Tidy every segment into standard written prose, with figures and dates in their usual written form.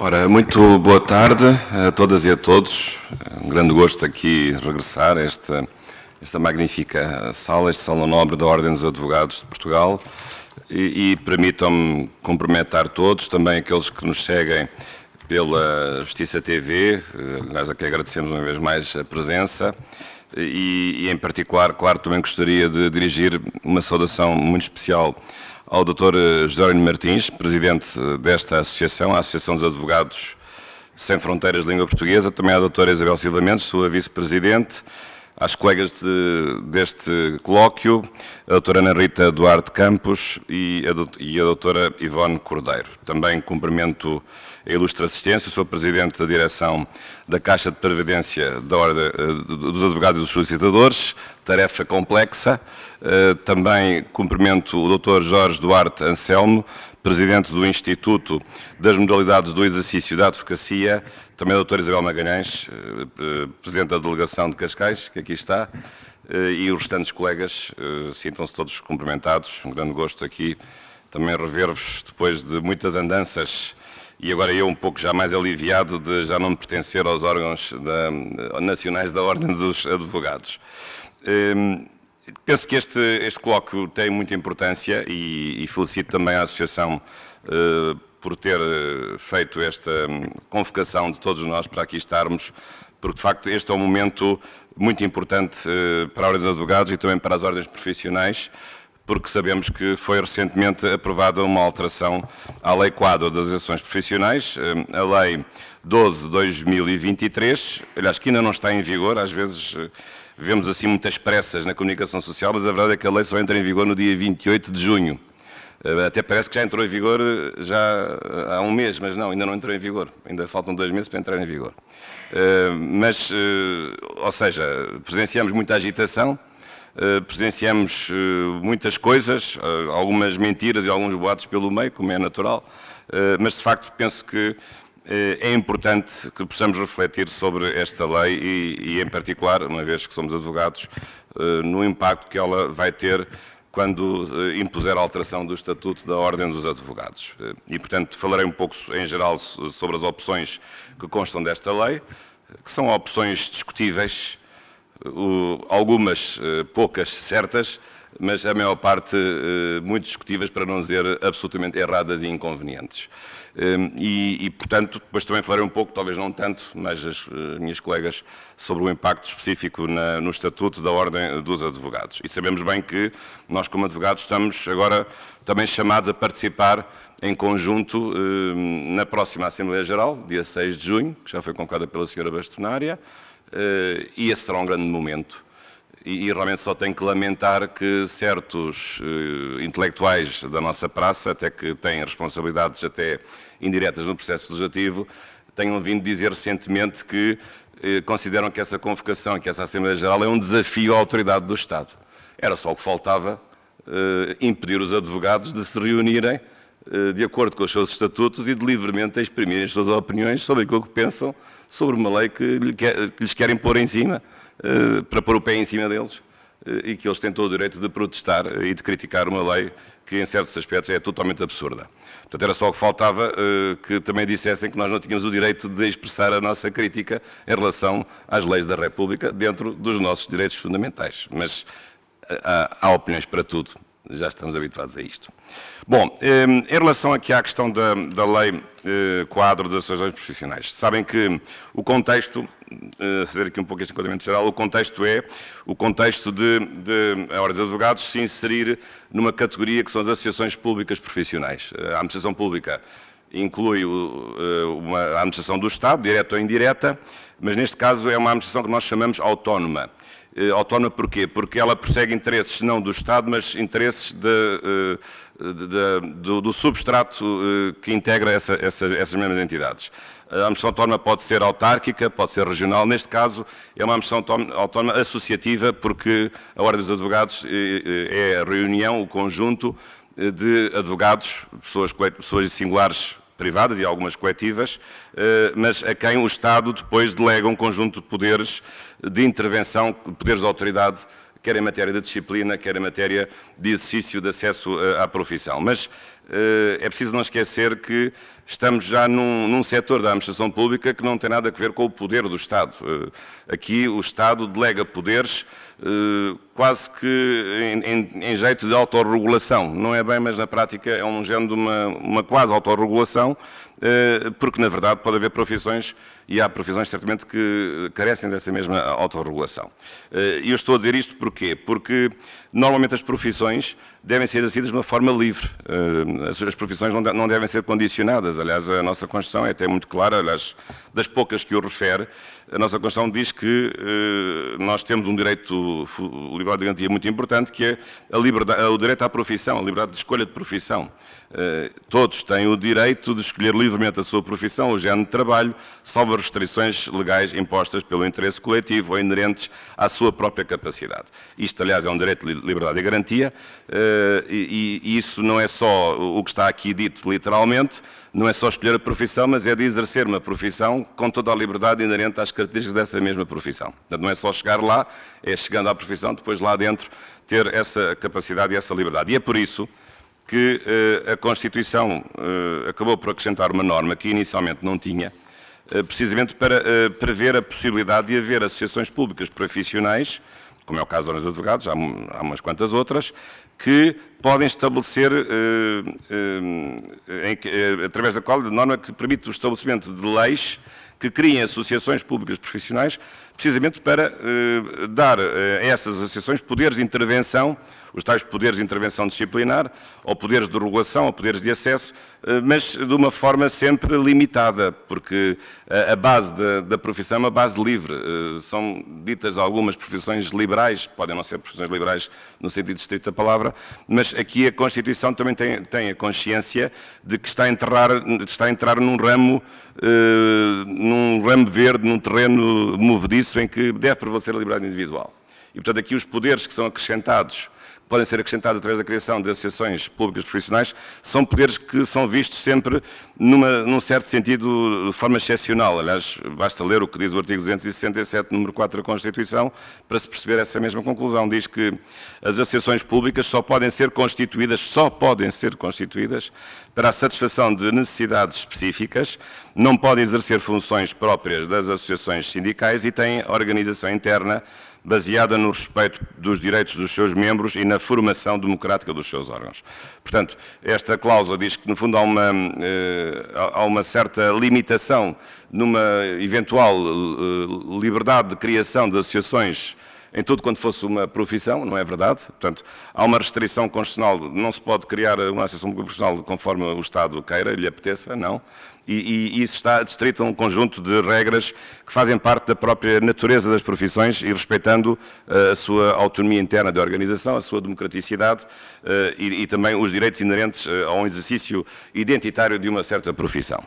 Ora, muito boa tarde a todas e a todos. É um grande gosto aqui regressar a esta magnífica sala, este Salão Nobre da Ordem dos Advogados de Portugal. E permitam-me cumprimentar todos, também aqueles que nos seguem pela Justiça TV, aliás, a quem agradecemos uma vez mais a presença. E em particular, claro, também gostaria de dirigir uma saudação muito especial ao Dr. Jerónimo Martins, presidente desta associação, a Associação dos Advogados Sem Fronteiras de Língua Portuguesa, também à doutora Isabel Silva Mendes, sua vice-presidente, às colegas deste colóquio, a doutora Ana Rita Duarte Campos e a doutora Ivone Cordeiro. Também cumprimento a ilustre assistência, sou presidente da direção da Caixa de Previdência da Ordem dos Advogados e dos Solicitadores, tarefa complexa. Também cumprimento o Dr. Jorge Duarte Anselmo, presidente do Instituto das Modalidades do Exercício da Advocacia, também a doutora Isabel Magalhães, presidente da Delegação de Cascais, que aqui está, e os restantes colegas, sintam-se todos cumprimentados. Um grande gosto aqui também rever-vos depois de muitas andanças e agora eu um pouco já mais aliviado de já não pertencer aos órgãos nacionais da Ordem dos Advogados. Penso que este colóquio tem muita importância e felicito também a Associação por ter feito esta convocação de todos nós para aqui estarmos, porque de facto este é um momento muito importante para a Ordem dos Advogados e também para as ordens profissionais, porque sabemos que foi recentemente aprovada uma alteração à Lei Quadro das Associações Profissionais, a Lei 12/2023, aliás, que ainda não está em vigor, às vezes vemos assim muitas pressas na comunicação social, mas a verdade é que a lei só entra em vigor no dia 28 de junho. Até parece que já entrou em vigor já há um mês, mas não, ainda não entrou em vigor. Ainda faltam 2 meses para entrar em vigor. Ou seja, presenciamos muita agitação, presenciamos muitas coisas, algumas mentiras e alguns boatos pelo meio, como é natural, mas de facto penso que é importante que possamos refletir sobre esta lei e em particular, uma vez que somos advogados, no impacto que ela vai ter quando impuser a alteração do Estatuto da Ordem dos Advogados. E, portanto, falarei um pouco, em geral, sobre as opções que constam desta lei, que são opções discutíveis, algumas poucas certas, mas a maior parte muito discutíveis, para não dizer absolutamente erradas e inconvenientes. Portanto, depois também falarei um pouco, talvez não tanto, mas as minhas colegas, sobre o impacto específico no Estatuto da Ordem dos Advogados. E sabemos bem que nós, como advogados, estamos agora também chamados a participar em conjunto na próxima Assembleia Geral, dia 6 de junho, que já foi convocada pela Sra. Bastonária, e esse será um grande momento. E realmente só tenho que lamentar que certos intelectuais da nossa praça, até que têm responsabilidades até indiretas no processo legislativo, tenham vindo dizer recentemente que consideram que essa convocação, que essa Assembleia Geral é um desafio à autoridade do Estado. Era só o que faltava impedir os advogados de se reunirem de acordo com os seus estatutos e de livremente exprimirem as suas opiniões sobre aquilo que pensam sobre uma lei que lhes querem pôr em cima, para pôr o pé em cima deles, e que eles têm todo o direito de protestar e de criticar uma lei que, em certos aspectos, é totalmente absurda. Portanto, era só o que faltava que também dissessem que nós não tínhamos o direito de expressar a nossa crítica em relação às leis da República dentro dos nossos direitos fundamentais. Mas há opiniões para tudo. Já estamos habituados a isto. Bom, em relação aqui à questão da Lei Quadro das Associações Profissionais, sabem que o contexto, fazer aqui um pouco este enquadramento geral, o contexto é o contexto de a Ordem dos Advogados se inserir numa categoria que são as associações públicas profissionais. A administração pública inclui a administração do Estado, direta ou indireta, mas neste caso é uma administração que nós chamamos autónoma. Autónoma porquê? Porque ela persegue interesses não do Estado, mas interesses do substrato que integra essas mesmas entidades. A administração autónoma pode ser autárquica, pode ser regional. Neste caso, é uma administração autónoma associativa, porque a Ordem dos Advogados é a reunião, o conjunto de advogados, pessoas singulares privadas e algumas coletivas, mas a quem o Estado depois delega um conjunto de poderes de intervenção, poderes de autoridade, quer em matéria de disciplina, quer em matéria de exercício de acesso à profissão. Mas é preciso não esquecer que estamos já num setor da administração pública que não tem nada a ver com o poder do Estado. Aqui o Estado delega poderes quase que em jeito de autorregulação. Não é bem, mas na prática é um género de uma quase autorregulação, porque na verdade pode haver profissões, e há profissões certamente que carecem dessa mesma autorregulação. E eu estou a dizer isto porquê? Porque normalmente as profissões devem ser exercidas de uma forma livre. As profissões não devem ser condicionadas. Aliás, a nossa Constituição é até muito clara, aliás, das poucas que o refere, a nossa Constituição diz que nós temos um direito liberal de garantia muito importante, que é o direito à profissão, a liberdade de escolha de profissão. Todos têm o direito de escolher livremente a sua profissão, o género de trabalho, salvo as restrições legais impostas pelo interesse coletivo ou inerentes à sua própria capacidade. Isto, aliás, é um direito de liberdade e garantia, e isso não é só o que está aqui dito literalmente, não é só escolher a profissão, mas é de exercer uma profissão com toda a liberdade inerente às características dessa mesma profissão. Portanto, não é só chegar lá, é chegando à profissão, depois lá dentro ter essa capacidade e essa liberdade. E é por isso que a Constituição acabou por acrescentar uma norma que inicialmente não tinha, precisamente para prever a possibilidade de haver associações públicas profissionais, como é o caso dos advogados, há umas quantas outras, que podem estabelecer, através da qual, de norma que permite o estabelecimento de leis que criem associações públicas profissionais, precisamente para dar a essas associações poderes de intervenção, os tais poderes de intervenção disciplinar, ou poderes de regulação, ou poderes de acesso, mas de uma forma sempre limitada, porque a base da profissão é uma base livre. São ditas algumas profissões liberais, podem não ser profissões liberais no sentido estrito da palavra, mas aqui a Constituição também tem a consciência de que está a entrar num ramo verde, num terreno movediço em que deve prevalecer a liberdade individual. E, portanto, aqui os poderes que são acrescentados, podem ser acrescentados através da criação de associações públicas profissionais, são poderes que são vistos sempre num certo sentido de forma excepcional. Aliás, basta ler o que diz o artigo 267, número 4 da Constituição, para se perceber essa mesma conclusão. Diz que as associações públicas só podem ser constituídas para a satisfação de necessidades específicas, não podem exercer funções próprias das associações sindicais e têm organização interna baseada no respeito dos direitos dos seus membros e na formação democrática dos seus órgãos. Portanto, esta cláusula diz que, no fundo, há uma certa limitação numa eventual liberdade de criação de associações em tudo quanto fosse uma profissão, não é verdade? Portanto, há uma restrição constitucional, não se pode criar uma associação profissional conforme o Estado queira, lhe apeteça, não. E isso está adstrito a um conjunto de regras que fazem parte da própria natureza das profissões e respeitando a sua autonomia interna de organização, a sua democraticidade e também os direitos inerentes a um exercício identitário de uma certa profissão.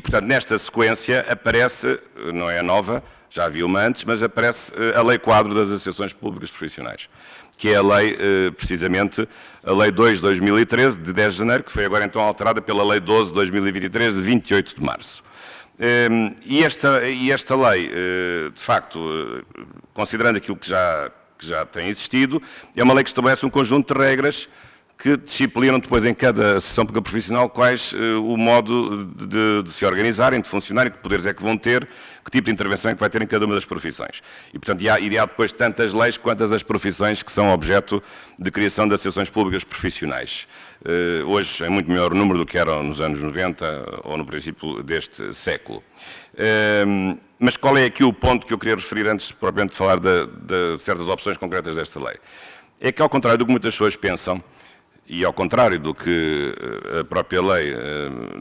Portanto, nesta sequência aparece, não é nova, já havia uma antes, mas aparece a Lei Quadro das Associações Públicas Profissionais, que é a lei, precisamente, a Lei 2 de 2013, de 10 de janeiro, que foi agora então alterada pela Lei 12 de 2023, de 28 de março. E esta lei, de facto, considerando aquilo que já tem existido, é uma lei que estabelece um conjunto de regras que disciplinam depois em cada associação pública profissional quais o modo de se organizarem, de funcionarem, que poderes é que vão ter, que tipo de intervenção é que vai ter em cada uma das profissões. E, portanto, há depois tantas leis quantas as profissões que são objeto de criação de associações públicas profissionais. Hoje é muito maior o número do que eram nos anos 90 ou no princípio deste século. Mas qual é aqui o ponto que eu queria referir antes, propriamente, de falar de certas opções concretas desta lei? É que, ao contrário do que muitas pessoas pensam, e ao contrário do que a própria lei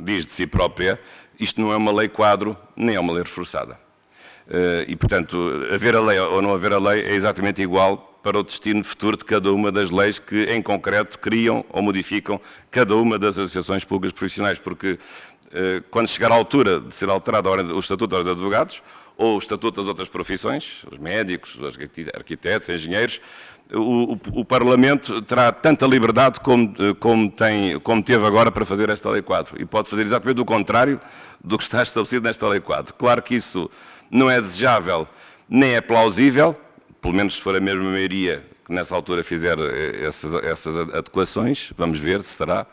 diz de si própria, isto não é uma lei quadro, nem é uma lei reforçada. E, portanto, haver a lei ou não haver a lei é exatamente igual para o destino futuro de cada uma das leis que, em concreto, criam ou modificam cada uma das associações públicas profissionais, porque quando chegar à altura de ser alterado o Estatuto dos Advogados, ou o Estatuto das outras profissões, os médicos, os arquitetos, engenheiros, o Parlamento terá tanta liberdade como teve agora para fazer esta Lei Quadro. E pode fazer exatamente o contrário do que está estabelecido nesta Lei Quadro. Claro que isso não é desejável, nem é plausível, pelo menos se for a mesma maioria que nessa altura fizer essas adequações, vamos ver se será.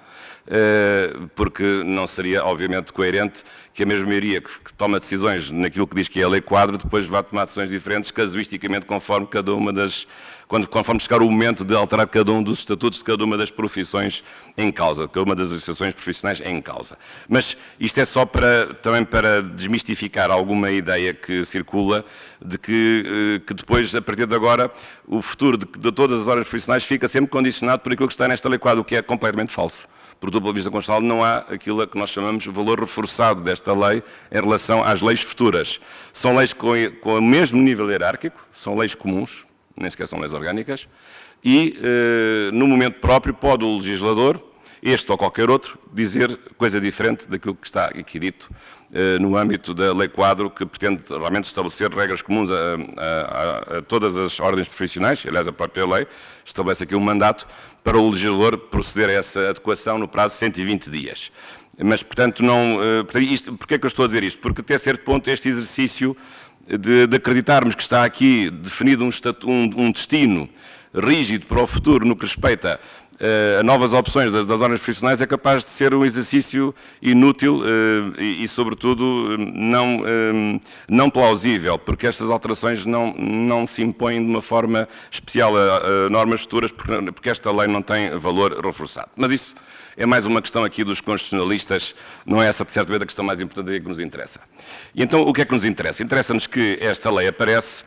porque não seria, obviamente, coerente que a mesma maioria que toma decisões naquilo que diz que é a lei quadro, depois vá tomar decisões diferentes, casuisticamente, conforme cada uma das... conforme chegar o momento de alterar cada um dos estatutos de cada uma das profissões em causa, de cada uma das associações profissionais em causa. Mas isto é só também para desmistificar alguma ideia que circula de que depois, a partir de agora, o futuro de todas as ordens profissionais fica sempre condicionado por aquilo que está nesta lei quadro, o que é completamente falso. Porque, do ponto de vista constitucional, não há aquilo que nós chamamos de valor reforçado desta lei em relação às leis futuras. São leis com o mesmo nível hierárquico, são leis comuns, nem sequer são leis orgânicas, e, no momento próprio, pode o legislador, este ou qualquer outro, dizer coisa diferente daquilo que está aqui dito no âmbito da lei quadro, que pretende realmente estabelecer regras comuns a todas as ordens profissionais. Aliás, a própria lei estabelece aqui um mandato para o legislador proceder a essa adequação no prazo de 120 dias. Mas, portanto, porquê é que eu estou a dizer isto? Porque, até certo ponto, este exercício de acreditarmos que está aqui definido um destino rígido para o futuro no que respeita a novas opções das ordens profissionais é capaz de ser um exercício inútil e sobretudo, não plausível, porque estas alterações não se impõem de uma forma especial a normas futuras, porque esta lei não tem valor reforçado. Mas isso é mais uma questão aqui dos constitucionalistas, não é essa, de certa maneira, a questão mais importante que nos interessa. E então, o que é que nos interessa? Interessa-nos que esta lei aparece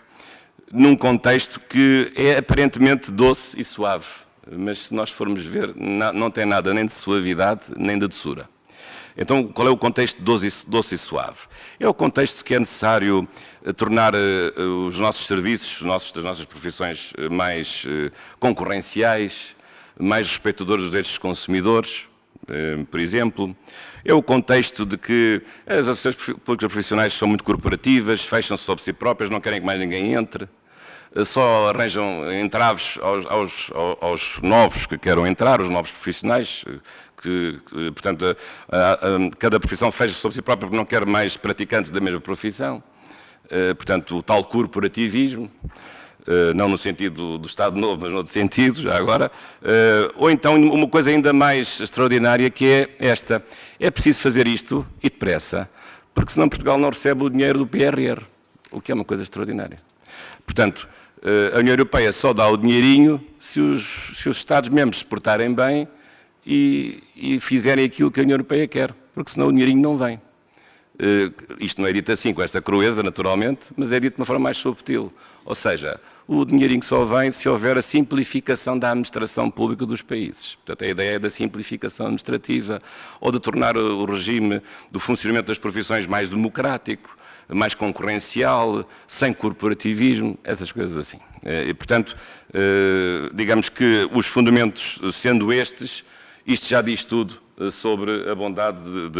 num contexto que é aparentemente doce e suave, mas se nós formos ver, não tem nada nem de suavidade, nem de doçura. Então, qual é o contexto doce e suave? É o contexto que é necessário tornar os nossos serviços, das nossas profissões mais concorrenciais, mais respeitadores dos direitos dos consumidores, por exemplo. É o contexto de que as associações públicas profissionais são muito corporativas, fecham-se sobre si próprias, não querem que mais ninguém entre, só arranjam entraves aos novos que queiram entrar, os novos profissionais, portanto, cada profissão fecha sobre si própria porque não quer mais praticantes da mesma profissão. Portanto, o tal corporativismo, não no sentido do Estado Novo, mas no outro sentido, já agora. Ou então, uma coisa ainda mais extraordinária, que é esta: é preciso fazer isto e depressa, porque senão Portugal não recebe o dinheiro do PRR, o que é uma coisa extraordinária. Portanto, a União Europeia só dá o dinheirinho se os Estados-membros se portarem bem e fizerem aquilo que a União Europeia quer, porque senão o dinheirinho não vem. Isto não é dito assim, com esta crueza, naturalmente, mas é dito de uma forma mais subtil. Ou seja, o dinheirinho só vem se houver a simplificação da administração pública dos países. Portanto, a ideia é da simplificação administrativa, ou de tornar o regime do funcionamento das profissões mais democrático, mais concorrencial, sem corporativismo, essas coisas assim. E, portanto, digamos que os fundamentos sendo estes, isto já diz tudo sobre a bondade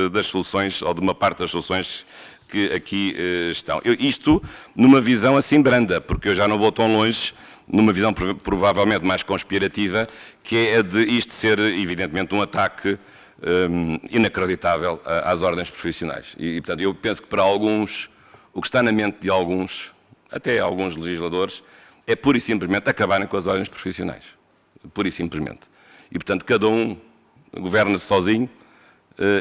das soluções, ou de uma parte das soluções que aqui estão. Isto numa visão assim branda, porque eu já não vou tão longe, numa visão provavelmente mais conspirativa, que é a de isto ser, evidentemente, um ataque inacreditável às ordens profissionais. E, portanto, eu penso que para alguns, o que está na mente de alguns, até alguns legisladores, é pura e simplesmente acabarem com as ordens profissionais. Pura e simplesmente. E, portanto, cada um governa-se sozinho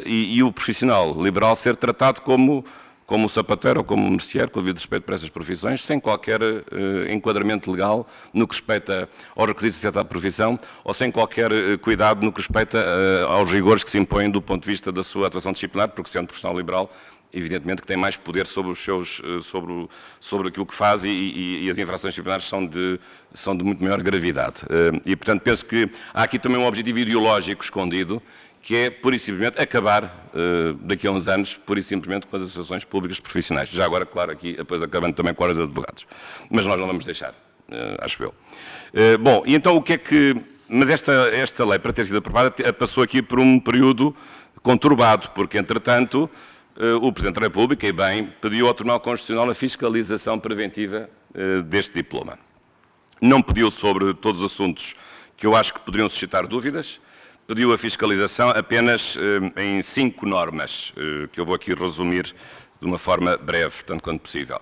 e o profissional liberal ser tratado como o sapateiro ou como o merceeiro, com o devido respeito para essas profissões, sem qualquer enquadramento legal no que respeita aos requisitos de certa profissão, ou sem qualquer cuidado no que respeita aos rigores que se impõem do ponto de vista da sua atuação disciplinar, porque sendo profissional liberal, evidentemente que tem mais poder sobre os seus, sobre aquilo que faz e as infrações disciplinares são de muito maior gravidade. E, portanto, penso que há aqui também um objetivo ideológico escondido, que é, pura e simplesmente, acabar, daqui a uns anos, pura e simplesmente com as associações públicas profissionais. Já agora, claro, aqui, depois acabando também com as de advogados. Mas nós não vamos deixar, acho eu. Bom, e então o que é que... Mas esta lei, para ter sido aprovada, passou aqui por um período conturbado, porque, entretanto, o Presidente da República, e bem, pediu ao Tribunal Constitucional a fiscalização preventiva deste diploma. Não pediu sobre todos os assuntos que eu acho que poderiam suscitar dúvidas, pediu a fiscalização apenas em 5 normas, que eu vou aqui resumir de de uma forma breve, tanto quanto possível,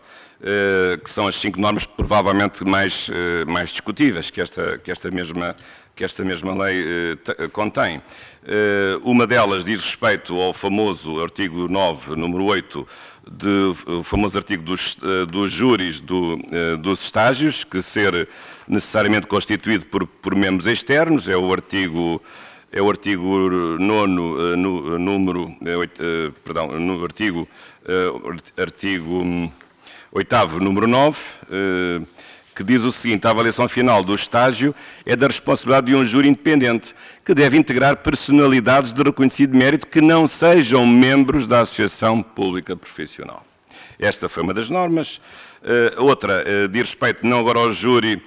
que são as 5 normas provavelmente mais discutíveis que esta mesma lei contém. Uma delas diz respeito ao famoso artigo 9, número 8, o famoso artigo dos júris dos estágios, que ser necessariamente constituído por membros externos, é o artigo 9, no artigo 8º, número 9, que diz o seguinte: a avaliação final do estágio é da responsabilidade de um júri independente, que deve integrar personalidades de reconhecido mérito que não sejam membros da Associação Pública Profissional. Esta foi uma das normas. Outra diz respeito não agora ao júri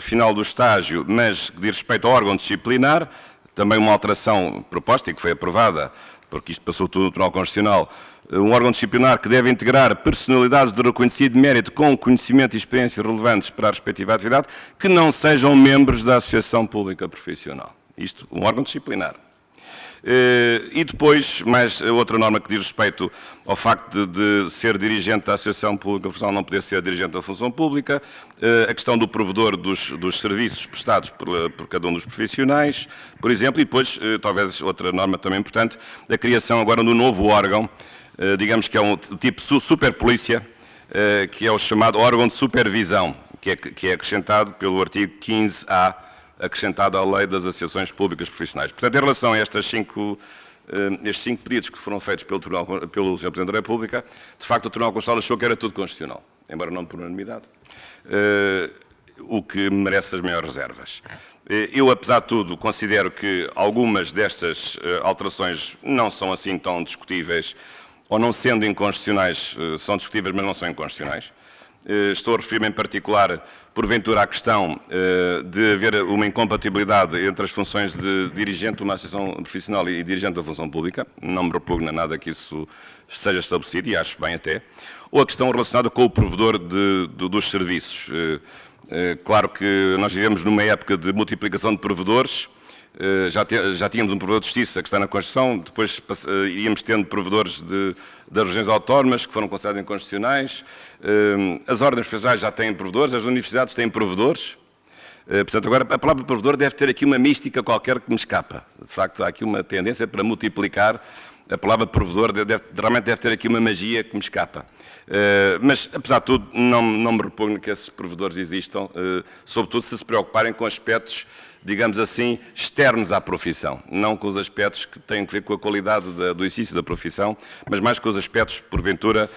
final do estágio, mas que diz respeito ao órgão disciplinar, também uma alteração proposta e que foi aprovada, porque isto passou tudo no Tribunal Constitucional, um órgão disciplinar que deve integrar personalidades de reconhecido mérito com conhecimento e experiência relevantes para a respectiva atividade, que não sejam membros da Associação Pública Profissional. Isto, um órgão disciplinar. E depois, mais outra norma que diz respeito ao facto de ser dirigente da Associação Pública Profissional não poder ser dirigente da função pública, a questão do provedor dos serviços prestados por cada um dos profissionais, por exemplo, e depois, talvez outra norma também importante, a criação agora do novo órgão, digamos que é um tipo superpolícia, que é o chamado órgão de supervisão, que é acrescentado pelo artigo 15A, acrescentado à Lei das Associações Públicas Profissionais. Portanto, em relação a estes 5 pedidos que foram feitos pelo Sr. Presidente da República, de facto o Tribunal Constitucional achou que era tudo constitucional, embora não por unanimidade, o que merece as maiores reservas. Eu, apesar de tudo, considero que algumas destas alterações não são assim tão discutíveis, ou não sendo inconstitucionais, são discutíveis, mas não são inconstitucionais. Estou a referir-me em particular, porventura, à questão de haver uma incompatibilidade entre as funções de dirigente de uma associação profissional e dirigente da função pública. Não me repugna nada que isso seja estabelecido, e acho bem até. Ou a questão relacionada com o provedor dos serviços. Claro que nós vivemos numa época de multiplicação de provedores. Já tínhamos um provedor de justiça que está na Constituição, depois íamos tendo provedores das regiões autónomas que foram considerados inconstitucionais, as ordens profissionais já têm provedores, as universidades têm provedores. Portanto, agora a palavra provedor deve ter aqui uma mística qualquer que me escapa. De facto, há aqui uma tendência para multiplicar. A palavra provedor realmente deve ter aqui uma magia que me escapa. Mas, apesar de tudo, não me repugno que esses provedores existam, sobretudo se preocuparem com aspectos, digamos assim, externos à profissão, não com os aspectos que têm a ver com a qualidade do exercício da profissão, mas mais com os aspectos, porventura,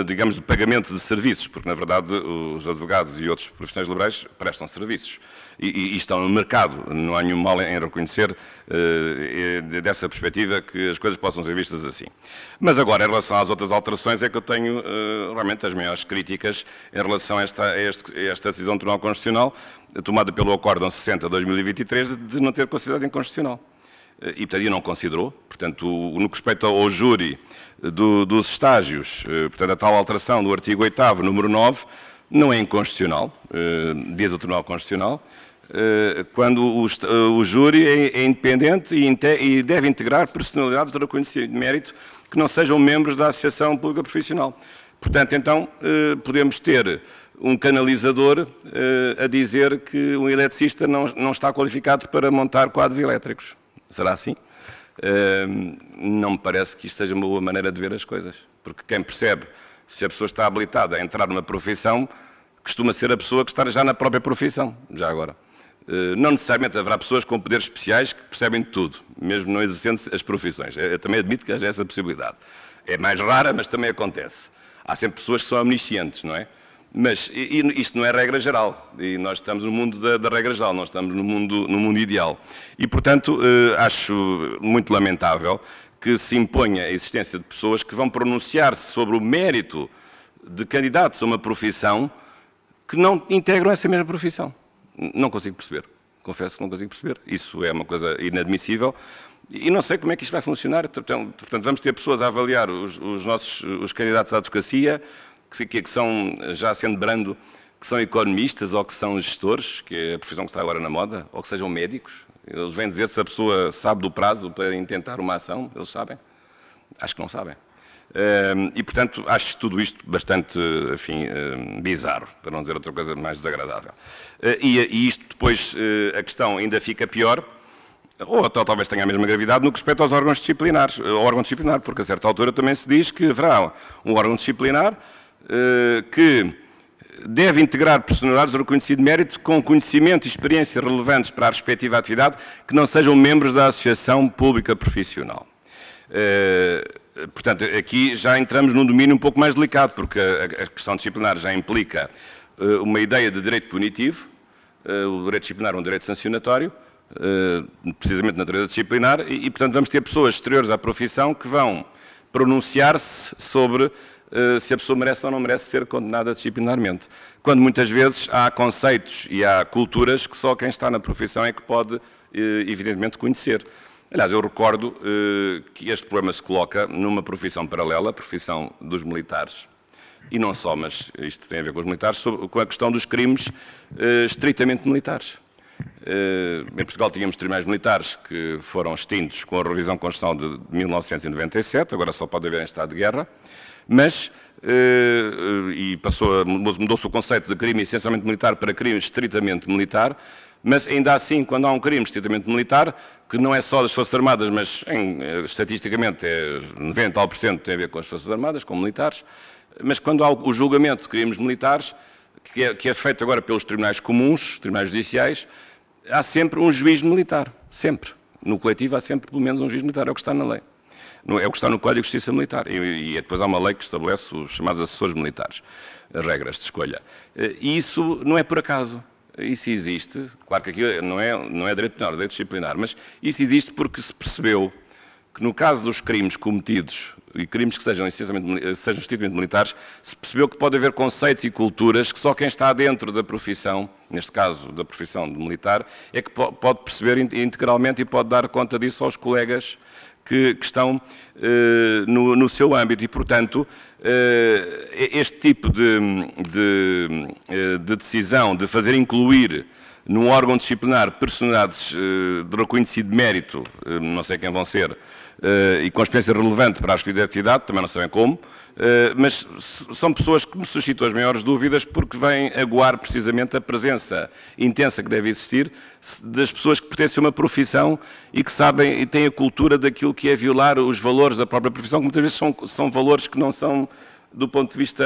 digamos, de pagamento de serviços, porque, na verdade, os advogados e outros profissionais liberais prestam serviços e estão no mercado. Não há nenhum mal em reconhecer, dessa perspectiva, que as coisas possam ser vistas assim. Mas agora, em relação às outras alterações, é que eu tenho realmente as maiores críticas em relação a esta decisão do Tribunal Constitucional, tomada pelo Acórdão 60/2023, de não ter considerado inconstitucional. E, portanto, não considerou. Portanto, no que respeita ao júri dos estágios, portanto, a tal alteração do artigo 8º, número 9, não é inconstitucional, diz o Tribunal Constitucional, quando o júri é independente e deve integrar personalidades de reconhecido mérito que não sejam membros da Associação Pública Profissional. Portanto, então, podemos ter um canalizador a dizer que um eletricista não está qualificado para montar quadros elétricos. Será assim? Não me parece que isto seja uma boa maneira de ver as coisas, porque quem percebe se a pessoa está habilitada a entrar numa profissão costuma ser a pessoa que está já na própria profissão, já agora. Não necessariamente haverá pessoas com poderes especiais que percebem de tudo, mesmo não exercendo as profissões. Eu também admito que haja essa possibilidade. É mais rara, mas também acontece. Há sempre pessoas que são omniscientes, não é? Mas isto não é regra geral, e nós estamos no mundo da regra geral, nós estamos no mundo ideal. E, portanto, acho muito lamentável que se imponha a existência de pessoas que vão pronunciar-se sobre o mérito de candidatos a uma profissão que não integram essa mesma profissão. Não consigo perceber, confesso que não consigo perceber. Isso é uma coisa inadmissível e não sei como é que isto vai funcionar. Portanto, vamos ter pessoas a avaliar os candidatos à advocacia, que são, já sendo brando, que são economistas ou que são gestores, que é a profissão que está agora na moda, ou que sejam médicos. Eles vêm dizer se a pessoa sabe do prazo para intentar uma ação, eles sabem? Acho que não sabem. E, portanto, acho tudo isto bastante, enfim, bizarro, para não dizer outra coisa mais desagradável. E isto depois, a questão ainda fica pior, ou talvez tenha a mesma gravidade no que respeita aos órgãos disciplinares, ao órgão disciplinar, porque a certa altura também se diz que haverá um órgão disciplinar que deve integrar personalidades de reconhecido mérito com conhecimento e experiência relevantes para a respectiva atividade que não sejam membros da Associação Pública Profissional. Portanto, aqui já entramos num domínio um pouco mais delicado, porque a questão disciplinar já implica uma ideia de direito punitivo, o direito disciplinar é um direito sancionatório, precisamente na natureza disciplinar, e, portanto, vamos ter pessoas exteriores à profissão que vão pronunciar-se sobre se a pessoa merece ou não merece ser condenada disciplinarmente. Quando muitas vezes há conceitos e há culturas que só quem está na profissão é que pode, evidentemente, conhecer. Aliás, eu recordo que este problema se coloca numa profissão paralela, a profissão dos militares, e não só, mas isto tem a ver com os militares, com a questão dos crimes estritamente militares. Em Portugal tínhamos tribunais militares que foram extintos com a revisão constitucional de 1997, agora só pode haver em estado de guerra, mas mudou-se o conceito de crime essencialmente militar para crime estritamente militar, mas ainda assim, quando há um crime estritamente militar, que não é só das Forças Armadas, mas estatisticamente é 90% tem a ver com as Forças Armadas, com militares, mas quando há o julgamento de crimes militares, que é feito agora pelos tribunais comuns, tribunais judiciais, há sempre um juiz militar, sempre. No coletivo há sempre pelo menos um juiz militar, é o que está na lei. É o que está no Código de Justiça Militar. E depois há uma lei que estabelece os chamados assessores militares, as regras de escolha. E isso não é por acaso. Isso existe, claro que aqui não é direito penal, é direito disciplinar, mas isso existe porque se percebeu que no caso dos crimes cometidos e crimes que sejam estritamente militares, se percebeu que pode haver conceitos e culturas que só quem está dentro da profissão, neste caso da profissão de militar, é que pode perceber integralmente e pode dar conta disso aos colegas que estão no seu âmbito e, portanto, este tipo de decisão de fazer incluir num órgão disciplinar personalidades de reconhecido mérito, não sei quem vão ser, e com experiência relevante para a respectiva atividade, também não sabem como, mas são pessoas que me suscitam as maiores dúvidas porque vêm aguar precisamente a presença intensa que deve existir das pessoas que pertencem a uma profissão e que sabem e têm a cultura daquilo que é violar os valores da própria profissão, que muitas vezes são valores que não são, do ponto de vista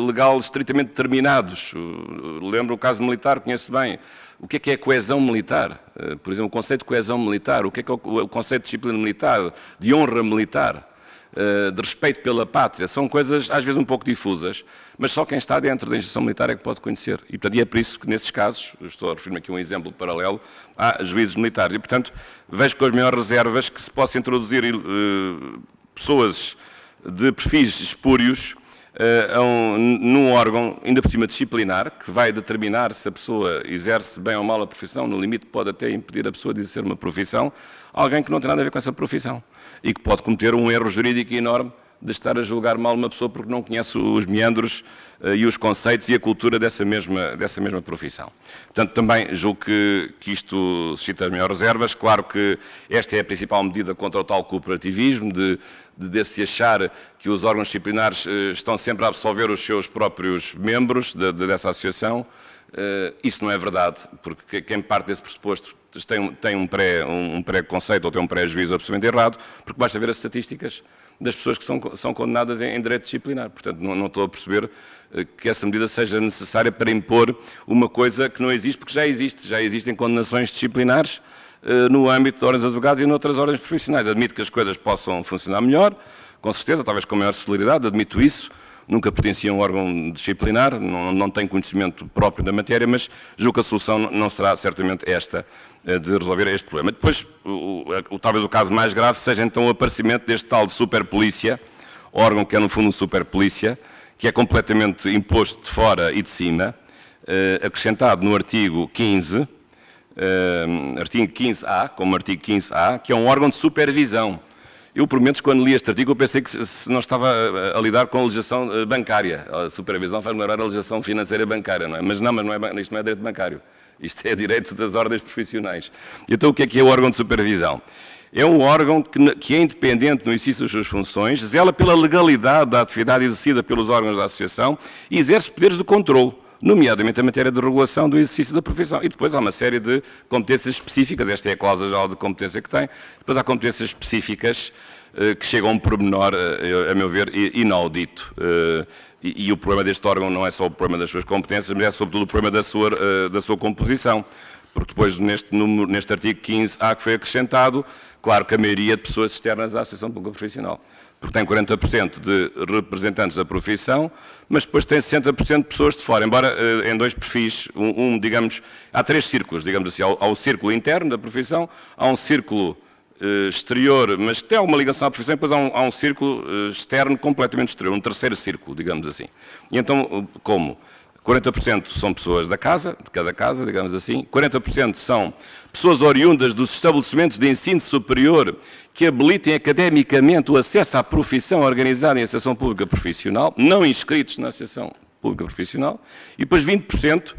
legal, estritamente determinados. Lembro o caso militar, conheço bem. O que é coesão militar? Por exemplo, o conceito de coesão militar, o que é o conceito de disciplina militar, de honra militar, de respeito pela pátria, são coisas às vezes um pouco difusas, mas só quem está dentro da instituição militar é que pode conhecer. E, portanto, é por isso que nesses casos, estou a referir-me aqui a um exemplo paralelo, há juízes militares. E, portanto, vejo com as maiores reservas que se possa introduzir pessoas de perfis espúrios num órgão, ainda por cima disciplinar, que vai determinar se a pessoa exerce bem ou mal a profissão, no limite pode até impedir a pessoa de exercer uma profissão, alguém que não tem nada a ver com essa profissão e que pode cometer um erro jurídico enorme de estar a julgar mal uma pessoa porque não conhece os meandros e os conceitos e a cultura dessa mesma profissão. Portanto, também julgo que isto suscita as maiores reservas. Claro que esta é a principal medida contra o tal cooperativismo, de se achar que os órgãos disciplinares estão sempre a absolver os seus próprios membros dessa associação. Isso não é verdade, porque quem parte desse pressuposto tem um pré-conceito ou tem um pré-juízo absolutamente errado, porque basta ver as estatísticas das pessoas que são condenadas em direito disciplinar. Portanto, não estou a perceber que essa medida seja necessária para impor uma coisa que não existe, porque já existem condenações disciplinares no âmbito de ordens de advogados e noutras ordens profissionais. Admito que as coisas possam funcionar melhor, com certeza, talvez com maior celeridade, admito isso. Nunca pertenci a um órgão disciplinar, não tenho conhecimento próprio da matéria, mas julgo que a solução não será certamente esta de resolver este problema. Depois, talvez o caso mais grave seja então o aparecimento deste tal de superpolícia, órgão que é no fundo um superpolícia, que é completamente imposto de fora e de cima, acrescentado no artigo 15, artigo 15A, como artigo 15A, que é um órgão de supervisão. Eu, por menos, quando li este artigo, eu pensei que se não estava a lidar com a legislação bancária. A supervisão faz lembrar a legislação financeira bancária, não é? Mas isto não é direito bancário. Isto é direito das ordens profissionais. Então, o que é o órgão de supervisão? é um órgão que é independente no exercício das suas funções, zela pela legalidade da atividade exercida pelos órgãos da associação e exerce poderes de controle, nomeadamente a matéria de regulação do exercício da profissão. E depois há uma série de competências específicas, esta é a cláusula geral de competência que tem, depois há competências específicas que chegam a um pormenor, a meu ver, inaudito. E o problema deste órgão não é só o problema das suas competências, mas é sobretudo o problema da sua composição. Porque depois, neste artigo 15A que foi acrescentado, claro que a maioria de pessoas externas à Associação Pública Profissional. Porque tem 40% de representantes da profissão, mas depois tem 60% de pessoas de fora. Embora em dois perfis, digamos, há três círculos, digamos assim. Há o círculo interno da profissão, há um círculo exterior, mas tem alguma ligação à profissão, e depois há um círculo externo completamente exterior, um terceiro círculo, digamos assim. E então, como? 40% são pessoas da casa, de cada casa, digamos assim, 40% são pessoas oriundas dos estabelecimentos de ensino superior que habilitem academicamente o acesso à profissão organizada em Associação Pública Profissional, não inscritos na Associação Pública Profissional, e depois 20%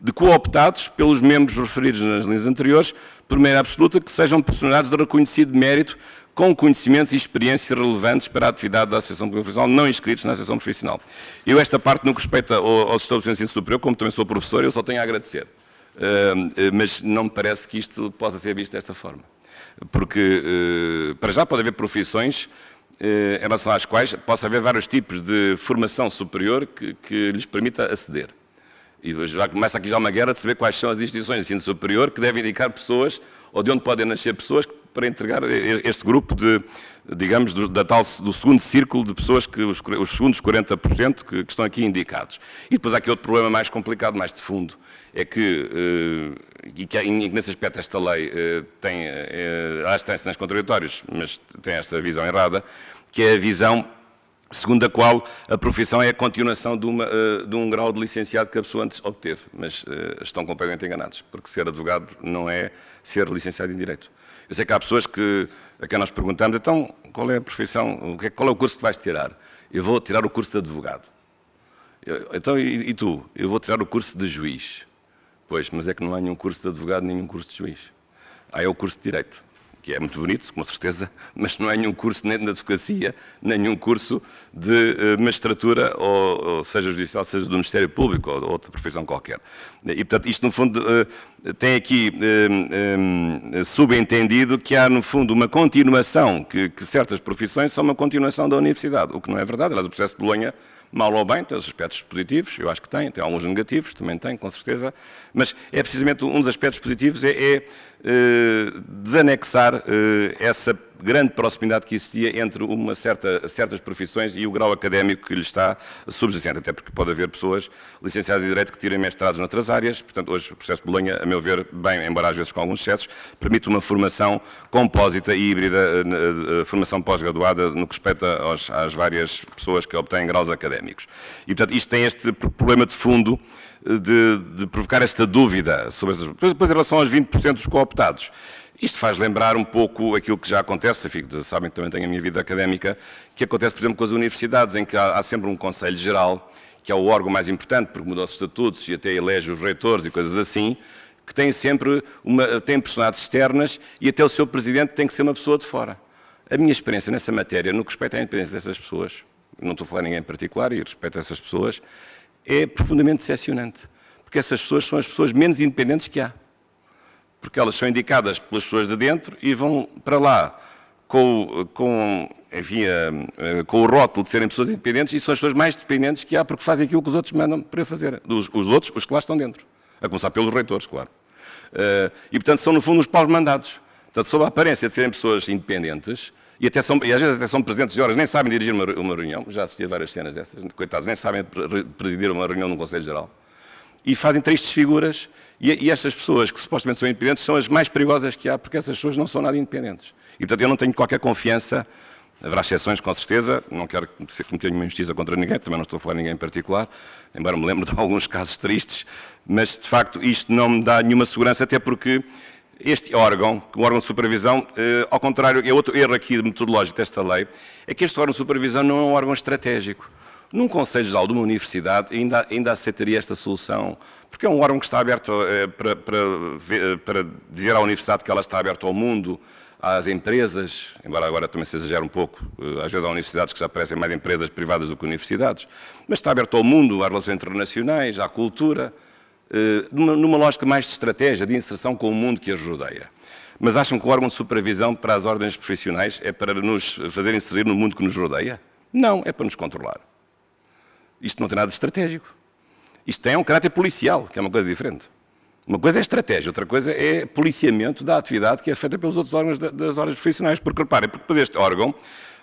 de cooptados pelos membros referidos nas linhas anteriores, por maioria absoluta, que sejam personalidades de reconhecido mérito com conhecimentos e experiências relevantes para a atividade da Associação Profissional, não inscritos na Associação Profissional. Eu, esta parte, no que respeita aos estabelecimentos de ensino superior, como também sou professor, eu só tenho a agradecer. Mas não me parece que isto possa ser visto desta forma. Porque, para já, pode haver profissões em relação às quais possa haver vários tipos de formação superior que lhes permita aceder. E já começa aqui já uma guerra de saber quais são as instituições de ensino superior que devem indicar pessoas, ou de onde podem nascer pessoas, para entregar este grupo de, digamos, do segundo círculo de pessoas, os segundos 40% que estão aqui indicados. E depois há aqui outro problema mais complicado, mais de fundo, é que, nesse aspecto esta lei tem cenas contraditórias, mas tem esta visão errada, que é a visão segundo a qual a profissão é a continuação de um grau de licenciado que a pessoa antes obteve. Mas estão completamente enganados, porque ser advogado não é ser licenciado em Direito. Eu sei que há pessoas a quem nós perguntamos, então, qual é a profissão, qual é o curso que vais tirar? Eu vou tirar o curso de advogado. Então, e tu? Eu vou tirar o curso de juiz. Pois, mas é que não há nenhum curso de advogado, nenhum curso de juiz. É o curso de Direito, que é muito bonito, com certeza, mas não é nenhum curso nem de advocacia, nenhum curso de magistratura, ou seja judicial, seja do Ministério Público, ou outra profissão qualquer. E, portanto, isto, no fundo, tem aqui subentendido que há, no fundo, uma continuação, que certas profissões são uma continuação da universidade, o que não é verdade. Aliás, o processo de Bolonha, mal ou bem, tem os aspectos positivos, eu acho que tem alguns negativos, também tem, com certeza, mas é precisamente um dos aspectos positivos, desanexar essa grande proximidade que existia entre certas profissões e o grau académico que lhe está subjacente, até porque pode haver pessoas licenciadas em Direito que tirem mestrados noutras áreas, portanto, hoje o processo de Bolonha, a meu ver, bem, embora às vezes com alguns excessos, permite uma formação compósita e híbrida, formação pós-graduada no que respeita às várias pessoas que obtêm graus académicos. E, portanto, isto tem este problema de fundo de provocar esta dúvida sobre essas... Depois, em relação aos 20% dos cooptados, isto faz lembrar um pouco aquilo que já acontece, sabem que também tenho a minha vida académica, que acontece, por exemplo, com as universidades, em que há sempre um Conselho Geral, que é o órgão mais importante, porque muda os estatutos e até elege os reitores e coisas assim, que tem sempre tem personalidades externas e até o seu presidente tem que ser uma pessoa de fora. A minha experiência nessa matéria, no que respeita à independência dessas pessoas, não estou a falar de ninguém em particular e respeito a essas pessoas, é profundamente decepcionante, porque essas pessoas são as pessoas menos independentes que há. Porque elas são indicadas pelas pessoas de dentro e vão para lá com o rótulo de serem pessoas independentes e são as pessoas mais dependentes que há porque fazem aquilo que os outros mandam para fazer. Os outros, os que lá estão dentro. A começar pelos reitores, claro. E, portanto, são, no fundo, os paus-mandados. Portanto, sob a aparência de serem pessoas independentes e às vezes até são presidentes de horas, nem sabem dirigir uma reunião, já assisti a várias cenas dessas, coitados, nem sabem presidir uma reunião num Conselho Geral. E fazem tristes figuras. E estas pessoas que supostamente são independentes são as mais perigosas que há, porque essas pessoas não são nada independentes. E, portanto, eu não tenho qualquer confiança, haverá exceções, com certeza, não quero cometer nenhuma injustiça contra ninguém, também não estou a falar de ninguém em particular, embora me lembre de alguns casos tristes, mas, de facto, isto não me dá nenhuma segurança, até porque este órgão, o órgão de supervisão, ao contrário, é outro erro aqui metodológico desta lei, é que este órgão de supervisão não é um órgão estratégico. Num Conselho Geral de uma universidade ainda aceitaria esta solução, porque é um órgão que está aberto para dizer à universidade que ela está aberta ao mundo, às empresas, embora agora também se exagere um pouco, às vezes há universidades que já parecem mais empresas privadas do que universidades, mas está aberto ao mundo, às relações internacionais, à cultura, numa lógica mais de estratégia, de inserção com o mundo que as rodeia. Mas acham que o órgão de supervisão para as ordens profissionais é para nos fazer inserir no mundo que nos rodeia? Não, é para nos controlar. Isto não tem nada de estratégico. Isto tem um caráter policial, que é uma coisa diferente. Uma coisa é estratégia, outra coisa é policiamento da atividade que é feita pelos outros órgãos das ordens profissionais. Porque, reparem, porque depois este órgão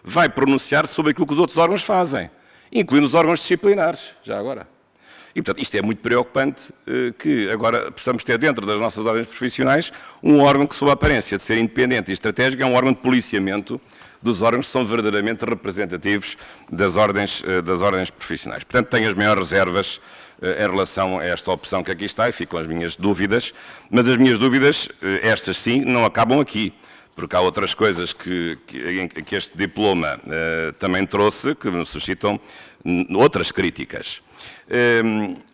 vai pronunciar sobre aquilo que os outros órgãos fazem, incluindo os órgãos disciplinares, já agora. E, portanto, isto é muito preocupante que agora possamos ter dentro das nossas ordens profissionais um órgão que, sob a aparência de ser independente e estratégico, é um órgão de policiamento dos órgãos que são verdadeiramente representativos das ordens profissionais. Portanto, tenho as maiores reservas em relação a esta opção que aqui está e ficam as minhas dúvidas, mas as minhas dúvidas, estas sim, não acabam aqui, porque há outras coisas que este diploma também trouxe que me suscitam outras críticas.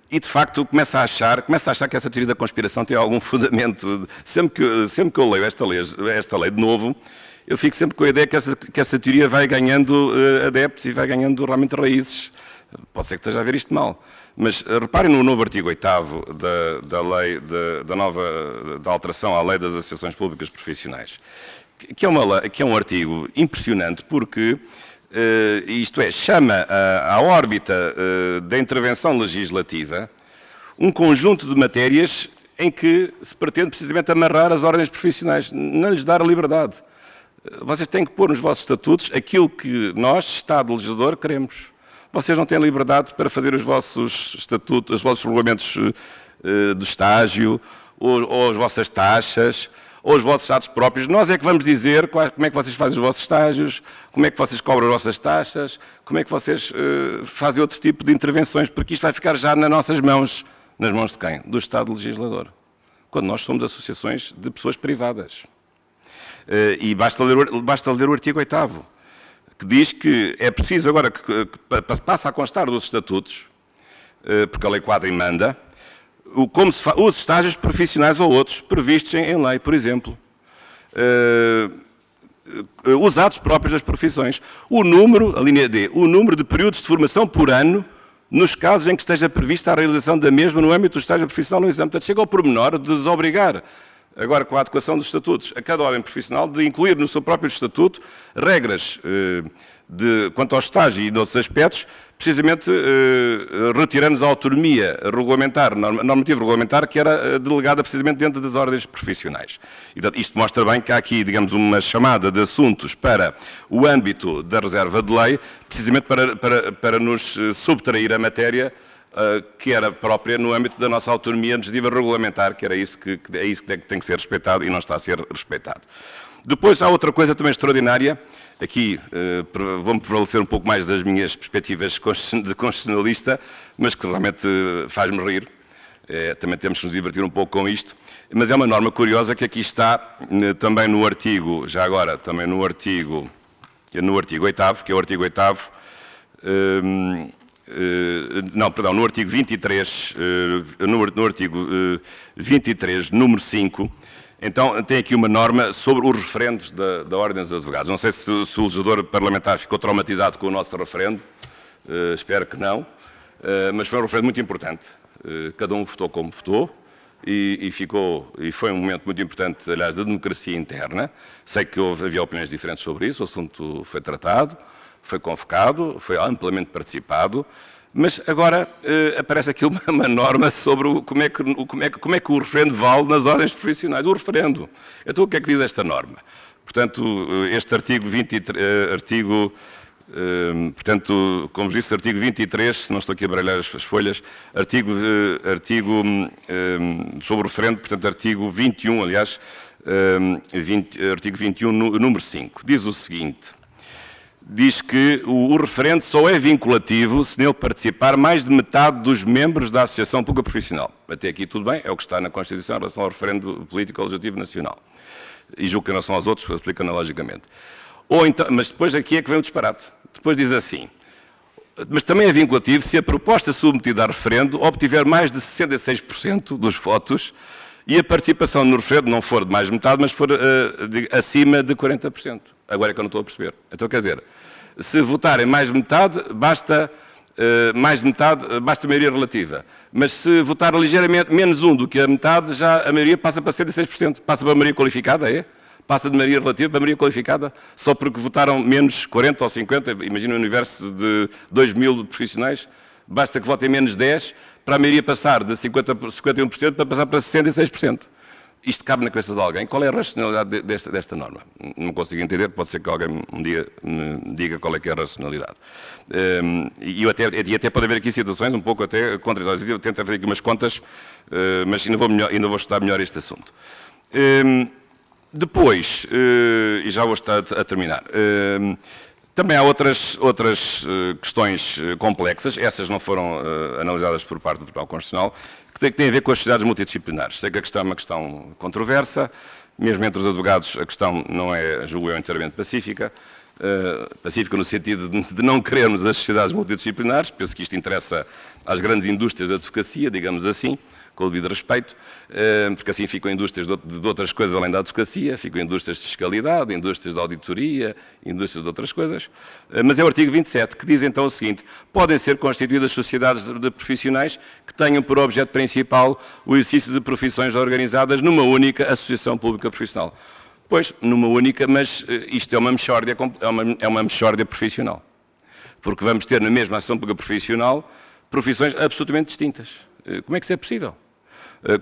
E, de facto, começo a achar que essa teoria da conspiração tem algum fundamento. Sempre que eu leio esta lei de novo, eu fico sempre com a ideia que essa teoria vai ganhando adeptos e vai ganhando realmente raízes. Pode ser que esteja a ver isto mal. Mas reparem no novo artigo 8º da lei, da alteração à lei das associações públicas profissionais, que é um artigo impressionante porque, isto é, chama à órbita da intervenção legislativa um conjunto de matérias em que se pretende precisamente amarrar as ordens profissionais, não lhes dar a liberdade. Vocês têm que pôr nos vossos estatutos aquilo que nós, Estado legislador, queremos. Vocês não têm liberdade para fazer os vossos estatutos, os vossos regulamentos de estágio, ou as vossas taxas, ou os vossos atos próprios. Nós é que vamos dizer como é que vocês fazem os vossos estágios, como é que vocês cobram as vossas taxas, como é que vocês fazem outro tipo de intervenções, porque isto vai ficar já nas nossas mãos. Nas mãos de quem? Do Estado legislador. Quando nós somos associações de pessoas privadas. E basta ler o artigo 8º, que diz que é preciso agora que passa a constar dos estatutos, porque a lei quadra e manda, como se os estágios profissionais ou outros previstos em lei, por exemplo. Os atos próprios das profissões. O número, a linha D, o número de períodos de formação por ano, nos casos em que esteja prevista a realização da mesma no âmbito do estágio profissional no exame. Portanto, chega ao pormenor de desobrigar, agora com a adequação dos estatutos, a cada ordem profissional, de incluir no seu próprio estatuto regras quanto ao estágio e noutros aspectos, precisamente retirando a autonomia regulamentar, normativa regulamentar, que era delegada precisamente dentro das ordens profissionais. E, portanto, isto mostra bem que há aqui, digamos, uma chamada de assuntos para o âmbito da reserva de lei, precisamente para nos subtrair a matéria que era própria no âmbito da nossa autonomia administrativa regulamentar, que era isso que tem que ser respeitado e não está a ser respeitado. Depois há outra coisa também extraordinária, aqui vou-me prevalecer um pouco mais das minhas perspectivas de constitucionalista, mas que realmente faz-me rir, também temos que nos divertir um pouco com isto, mas é uma norma curiosa que aqui está também no artigo, já agora, também no artigo 8º, que é o artigo 8º, no artigo 23, no artigo 23, número 5, então tem aqui uma norma sobre os referendos da Ordem dos Advogados. Não sei se o legislador parlamentar ficou traumatizado com o nosso referendo, espero que não, mas foi um referendo muito importante. Cada um votou como votou e foi um momento muito importante, aliás, da democracia interna. Sei que havia opiniões diferentes sobre isso, o assunto foi tratado, foi convocado, foi amplamente participado, mas agora aparece aqui uma norma sobre como é que o referendo vale nas ordens profissionais. O referendo. Então, o que é que diz esta norma? Portanto, este artigo 23, portanto, como disse, artigo 23, se não estou aqui a baralhar as folhas, artigo sobre o referendo, portanto, artigo 21, aliás, artigo 21, número 5, diz o seguinte: diz que o referendo só é vinculativo se nele participar mais de metade dos membros da Associação Pública Profissional. Até aqui tudo bem, é o que está na Constituição em relação ao referendo político legislativo nacional. E julgo que em relação aos outros, explica analogicamente. Ou então, mas depois aqui é que vem o disparate. Depois diz assim: mas também é vinculativo se a proposta submetida a referendo obtiver mais de 66% dos votos e a participação no referendo não for de mais de metade, mas for acima de 40%. Agora é que eu não estou a perceber. Então, quer dizer, se votarem mais de metade, basta maioria relativa. Mas se votar ligeiramente menos um do que a metade, já a maioria passa para 106%. Passa para a maioria qualificada, é? Passa de maioria relativa para maioria qualificada, só porque votaram menos 40 ou 50, imagina um universo de 2.000 profissionais, basta que votem menos 10 para a maioria passar de 51% para passar para 66%. Isto cabe na cabeça de alguém. Qual é a racionalidade desta norma? Não consigo entender, pode ser que alguém um dia me diga qual é que é a racionalidade. E até pode haver aqui situações um pouco até contraditórias. Eu tento fazer aqui umas contas, mas ainda vou estudar melhor este assunto. Depois, e já vou estar a terminar, também há outras questões complexas, essas não foram analisadas por parte do Tribunal Constitucional, que têm a ver com as sociedades multidisciplinares. Sei que a questão é uma questão controversa, mesmo entre os advogados a questão não é, julgo eu, inteiramente pacífica, pacífica no sentido de não querermos as sociedades multidisciplinares, penso que isto interessa às grandes indústrias da advocacia, digamos assim, com o devido respeito, porque assim ficam indústrias de outras coisas além da advocacia, ficam indústrias de fiscalidade, indústrias de auditoria, indústrias de outras coisas. Mas é o artigo 27 que diz então o seguinte: podem ser constituídas sociedades de profissionais que tenham por objeto principal o exercício de profissões organizadas numa única associação pública profissional. Pois, numa única, mas isto é uma mexórdia profissional. Porque vamos ter na mesma associação pública profissional profissões absolutamente distintas. Como é que isso é possível?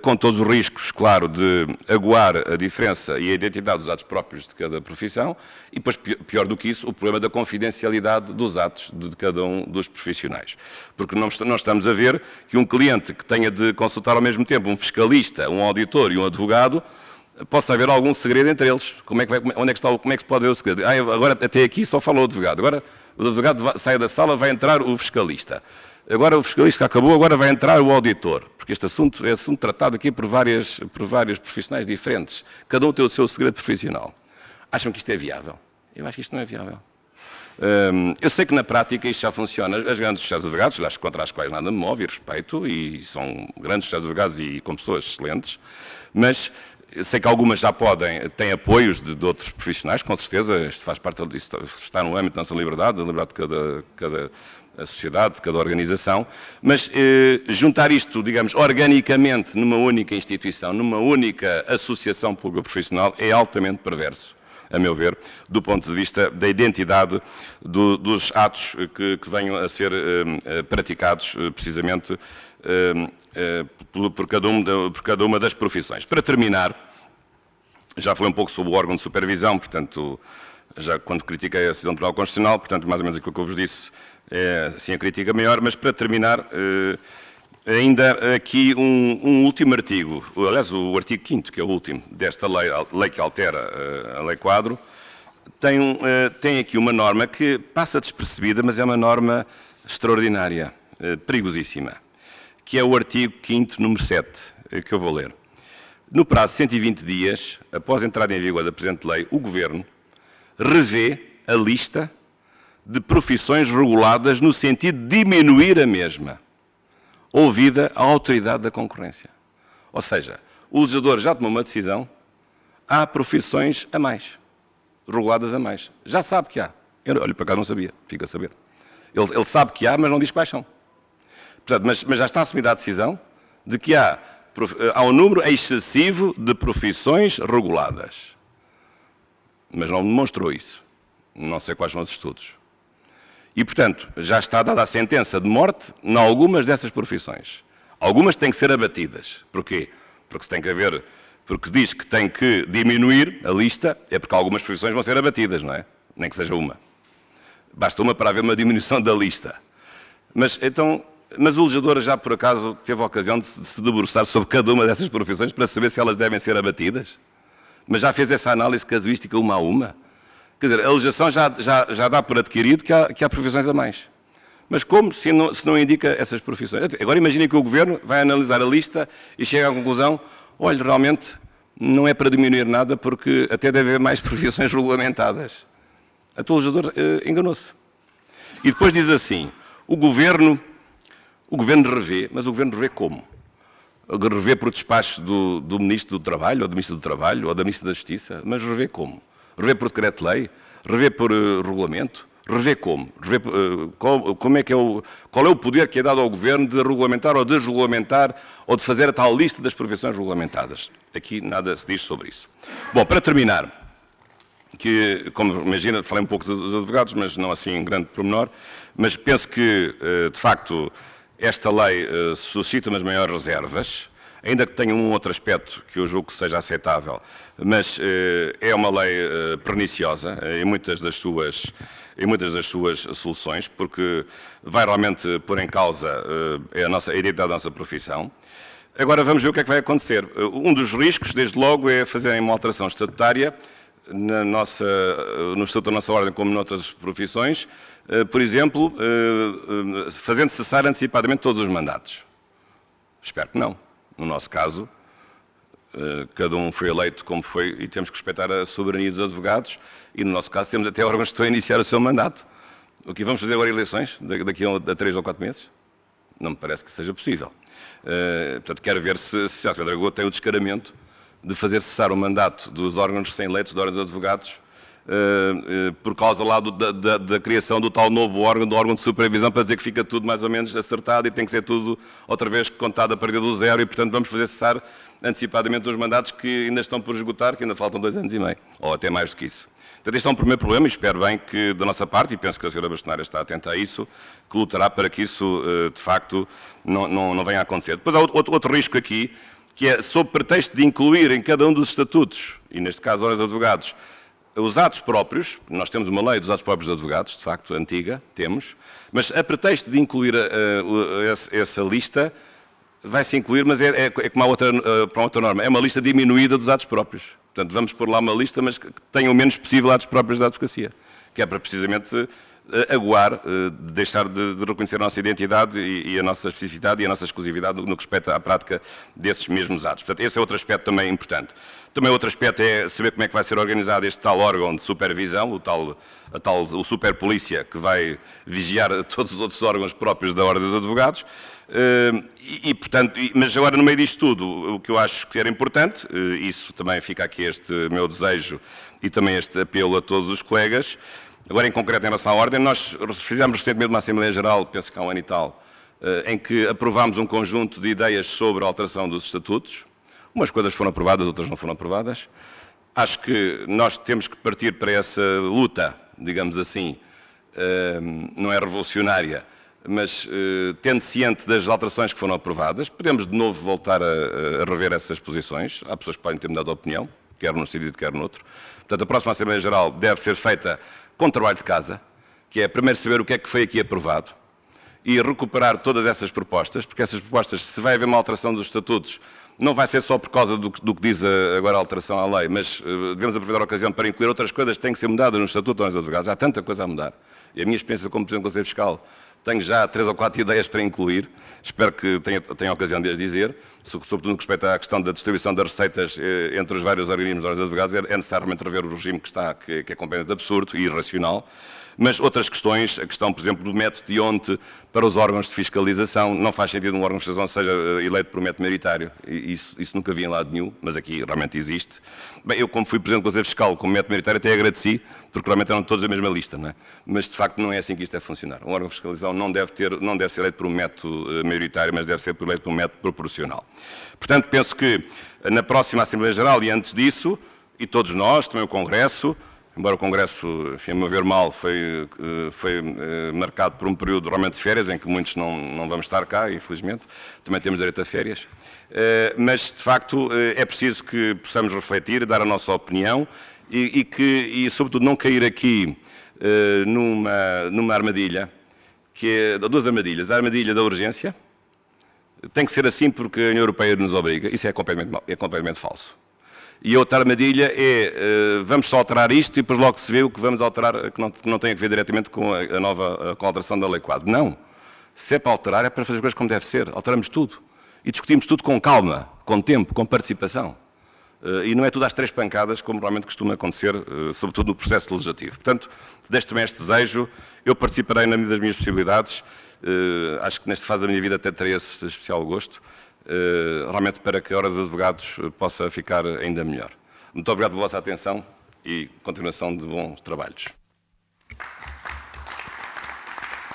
Com todos os riscos, claro, de aguar a diferença e a identidade dos atos próprios de cada profissão, e depois, pior do que isso, o problema da confidencialidade dos atos de cada um dos profissionais. Porque não estamos a ver que um cliente que tenha de consultar ao mesmo tempo um fiscalista, um auditor e um advogado, possa haver algum segredo entre eles. Como é que se pode ver o segredo? Agora, até aqui só fala o advogado. Agora, o advogado sai da sala, vai entrar o fiscalista. Agora o fiscalista acabou, agora vai entrar o auditor, porque este assunto é assunto tratado aqui por vários profissionais diferentes. Cada um tem o seu segredo profissional. Acham que isto é viável? Eu acho que isto não é viável. Eu sei que na prática isto já funciona. As grandes sociedades de advogados, contra as quais nada me move e respeito, e são grandes sociedades de advogados e com pessoas excelentes, mas eu sei que algumas já têm apoios de outros profissionais, com certeza, isto faz parte disso, está no âmbito da nossa liberdade, da liberdade de cada a sociedade, de cada organização, mas juntar isto, digamos, organicamente numa única instituição, numa única associação pública profissional, é altamente perverso, a meu ver, do ponto de vista da identidade dos atos que venham a ser praticados precisamente por cada uma das profissões. Para terminar, já falei um pouco sobre o órgão de supervisão, portanto, já quando critiquei a decisão do Tribunal Constitucional, portanto, mais ou menos aquilo que eu vos disse, é assim a crítica maior, mas para terminar, ainda aqui um último artigo, aliás, o artigo 5º, que é o último desta lei que altera a Lei Quadro, tem aqui uma norma que passa despercebida, mas é uma norma extraordinária, perigosíssima, que é o artigo 5º, número 7, que eu vou ler. No prazo de 120 dias, após a entrada em vigor da presente lei, o Governo revê a lista de profissões reguladas no sentido de diminuir a mesma, ouvida a autoridade da concorrência. Ou seja, o legislador já tomou uma decisão, há profissões a mais, reguladas a mais. Já sabe que há. Eu, olha, para cá não sabia, fica a saber. Ele sabe que há, mas não diz quais são. Portanto, mas já está assumida a decisão de que há um número excessivo de profissões reguladas. Mas não demonstrou isso. Não sei quais são os estudos. E, portanto, já está dada a sentença de morte em algumas dessas profissões. Algumas têm que ser abatidas. Porquê? Porque diz que tem que diminuir a lista, é porque algumas profissões vão ser abatidas, não é? Nem que seja uma. Basta uma para haver uma diminuição da lista. Mas o legislador já, por acaso, teve a ocasião de se debruçar sobre cada uma dessas profissões para saber se elas devem ser abatidas? Mas já fez essa análise casuística uma a uma? Quer dizer, a legislação já dá por adquirido que há profissões a mais. Mas como se não indica essas profissões? Agora imaginem que o Governo vai analisar a lista e chega à conclusão, olha, realmente não é para diminuir nada porque até deve haver mais profissões regulamentadas. O legislador enganou-se. E depois diz assim, o Governo revê, mas o Governo revê como? rever por despacho do Ministro do Trabalho, ou do Ministro do Trabalho, ou da Ministra da Justiça, mas rever como? Rever por decreto-lei? Rever por regulamento? Rever como? Rever, qual é o poder que é dado ao Governo de regulamentar ou desregulamentar ou de fazer a tal lista das profissões regulamentadas? Aqui nada se diz sobre isso. Bom, para terminar, que, como imagina, falei um pouco dos advogados, mas não assim em grande pormenor, mas penso que, de facto, esta lei suscita umas maiores reservas, ainda que tenha um outro aspecto que eu julgo que seja aceitável, mas é uma lei perniciosa em muitas das suas soluções, porque vai realmente pôr em causa a identidade da nossa profissão. Agora vamos ver o que é que vai acontecer. Um dos riscos, desde logo, é fazerem uma alteração estatutária no Estatuto da nossa Ordem, como noutras profissões, por exemplo, fazendo cessar antecipadamente todos os mandatos. Espero que não. No nosso caso, cada um foi eleito como foi e temos que respeitar a soberania dos advogados e, no nosso caso, temos até órgãos que estão a iniciar o seu mandato. O que vamos fazer agora eleições, daqui a 3 ou 4 meses? Não me parece que seja possível. Portanto, quero ver se a Sra. Dragão tem o descaramento de fazer cessar o mandato dos órgãos recém-eleitos, dos órgãos de advogados, por causa lá da criação do tal novo órgão, do órgão de supervisão, para dizer que fica tudo mais ou menos acertado e tem que ser tudo outra vez contado a partir do zero e, portanto, vamos fazer cessar antecipadamente os mandatos que ainda estão por esgotar, que ainda faltam 2 anos e meio, ou até mais do que isso. Portanto, este é um primeiro problema e espero bem que, da nossa parte, e penso que a Sra. Bastonária está atenta a isso, que lutará para que isso, de facto, não venha a acontecer. Depois há outro risco aqui, que é, sob pretexto de incluir em cada um dos estatutos, e neste caso, ordens de advogados, os atos próprios, nós temos uma lei dos atos próprios de advogados, de facto, antiga, temos, mas a pretexto de incluir essa lista, vai-se incluir, mas é como para outra norma, é uma lista diminuída dos atos próprios. Portanto, vamos pôr lá uma lista, mas que tenha o menos possível atos próprios da advocacia, que é para precisamente aguar, deixar de reconhecer a nossa identidade e a nossa especificidade e a nossa exclusividade no que respeita à prática desses mesmos atos. Portanto, esse é outro aspecto também importante. Também outro aspecto é saber como é que vai ser organizado este tal órgão de supervisão, o superpolícia, que vai vigiar todos os outros órgãos próprios da Ordem dos Advogados. Portanto, mas agora no meio disto tudo, o que eu acho que era importante, isso também fica aqui este meu desejo e também este apelo a todos os colegas. Agora, em concreto, em relação à ordem, nós fizemos recentemente uma Assembleia Geral, penso que há um ano e tal, em que aprovámos um conjunto de ideias sobre a alteração dos estatutos. Umas coisas foram aprovadas, outras não foram aprovadas. Acho que nós temos que partir para essa luta, digamos assim, não é revolucionária, mas tendo ciente das alterações que foram aprovadas, podemos de novo voltar a rever essas posições. Há pessoas que podem ter mudado de opinião, quer num sentido, quer no outro. Portanto, a próxima Assembleia Geral deve ser feita com trabalho de casa, que é primeiro saber o que é que foi aqui aprovado e recuperar todas essas propostas, porque essas propostas, se vai haver uma alteração dos estatutos, não vai ser só por causa do que diz agora a alteração à lei, mas devemos aproveitar a ocasião para incluir outras coisas que têm que ser mudadas no Estatuto dos Advogados. Há tanta coisa a mudar. E a minha experiência como Presidente do Conselho Fiscal, tenho já 3 ou 4 ideias para incluir. Espero que tenha a ocasião de as dizer. Sobretudo no que respeita à questão da distribuição das receitas entre os vários organismos dos advogados, é necessariamente rever o regime que está, que é completamente absurdo e irracional. Mas outras questões, a questão, por exemplo, do método de onde para os órgãos de fiscalização, não faz sentido um órgão de fiscalização seja eleito por método meritário. Isso nunca vi em lado nenhum, mas aqui realmente existe. Bem, eu, como fui Presidente do Conselho Fiscal com método meritário, até agradeci, porque realmente eram todos a mesma lista, não é? Mas, de facto, não é assim que isto deve funcionar. Um órgão de fiscalização não deve ser eleito por um método maioritário, mas deve ser eleito por um método proporcional. Portanto, penso que na próxima Assembleia Geral e antes disso, e todos nós, também o Congresso, embora o Congresso, enfim, a meu ver mal, foi marcado por um período realmente de férias, em que muitos não vamos estar cá, infelizmente, também temos direito a férias, mas, de facto, é preciso que possamos refletir, dar a nossa opinião e sobretudo, não cair aqui numa armadilha, que é duas armadilhas. A armadilha da urgência, tem que ser assim porque a União Europeia nos obriga, isso é completamente falso. E a outra armadilha é, vamos só alterar isto e depois logo se vê o que vamos alterar, que não tem a ver diretamente com com a alteração da Lei Quadro. Não. Se é para alterar, é para fazer as coisas como deve ser. Alteramos tudo. E discutimos tudo com calma, com tempo, com participação. E não é tudo às 3 pancadas, como realmente costuma acontecer, sobretudo no processo legislativo. Portanto, deixo também este desejo. Eu participarei na medida das minhas possibilidades. Acho que nesta fase da minha vida até terei esse especial gosto. realmente para que a Ordem dos Advogados possa ficar ainda melhor. Muito obrigado pela vossa atenção e continuação de bons trabalhos.